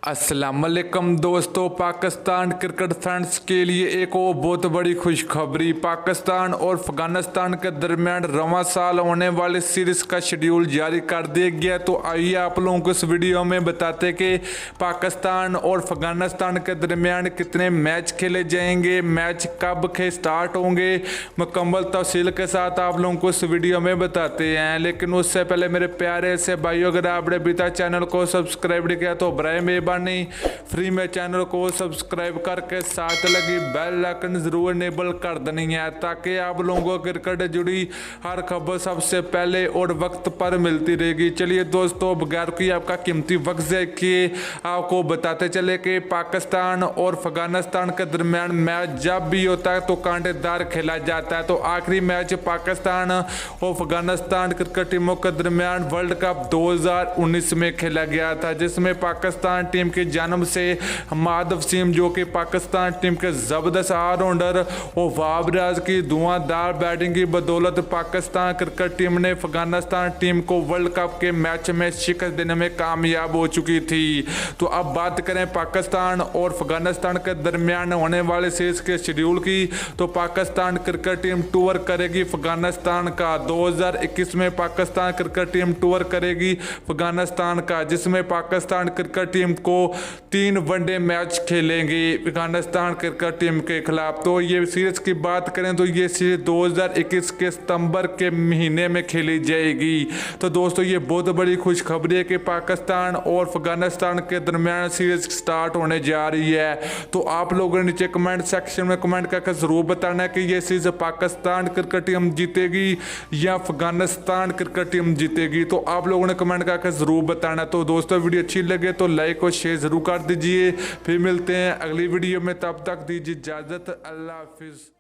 अस्सलाम वालेकुम दोस्तों, पाकिस्तान क्रिकेट फैंस के लिए एक और बहुत बड़ी खुशखबरी। पाकिस्तान और अफगानिस्तान के दरमियान रवां साल होने वाले सीरीज का शेड्यूल जारी कर दिया गया। तो आइए आप लोगों को इस वीडियो में बताते कि पाकिस्तान और अफगानिस्तान के दरमियान कितने मैच खेले जाएंगे, मैच कब के स्टार्ट होंगे, मुकम्मल तफसील के साथ आप लोगों को इस वीडियो में बताते हैं। लेकिन उससे पहले मेरे प्यारे से भाइयों, अगर आपने अभी तक चैनल को सब्सक्राइब नहीं किया तो बराए मेहरबानी फ्री में चैनल को सब्सक्राइब करके साथ लगी बेल आइकन जरूर इनेबल कर देनी है, ताकि आप लोगों को क्रिकेट जुड़ी हर खबर सबसे पहले और वक्त पर मिलती रहेगी। चलिए दोस्तों, बगैर कोई आपका कीमती वक्त किए आपको बताते चले कि पाकिस्तान और अफगानिस्तान के दरमियान मैच जब भी होता है तो कांटेदार खेला जाता है। तो आखिरी मैच पाकिस्तान और अफगानिस्तान क्रिकेट टीमों के दरमियान वर्ल्ड कप 2019 में खेला गया था, जिसमें पाकिस्तान टीम की जानब से हमाद वसीम, जो कि पाकिस्तान टीम के जबरदस्त ऑलराउंडर, और वहाब रियाज की धुआंधार बैटिंग की बदौलत पाकिस्तान क्रिकेट टीम ने अफगानिस्तान टीम को वर्ल्ड कप के मैच में शिकस्त देने में कामयाब हो चुकी थी। तो अब बात करें पाकिस्तान और अफगानिस्तान के दरमियान होने वाले सीरीज के शेड्यूल की, तो पाकिस्तान क्रिकेट टीम टूर करेगी अफगानिस्तान का। 2021 में पाकिस्तान क्रिकेट टीम टूर करेगी अफगानिस्तान का, जिसमें पाकिस्तान क्रिकेट टीम को 3 वनडे मैच खेलेंगे अफगानिस्तान क्रिकेट टीम के खिलाफ। तो ये सीरीज की बात करें तो ये सीरीज 2021 के सितंबर के महीने में खेली जाएगी। तो दोस्तों, ये बहुत बड़ी खुशखबरी है कि पाकिस्तान और अफगानिस्तान के दरमियान सीरीज स्टार्ट होने जा रही है। तो आप लोगों ने नीचे कमेंट सेक्शन में कमेंट करके जरूर बताना है कि ये सीरीज पाकिस्तान क्रिकेट टीम जीतेगी या अफगानिस्तान क्रिकेट टीम जीतेगी। तो आप लोगों ने कमेंट करके जरूर बताना। तो दोस्तों, वीडियो अच्छी लगे तो लाइक और शेयर जरूर कर दीजिए। फिर मिलते हैं अगली वीडियो में, तब तक दीजिए इजाजत। अल्लाह हाफिज।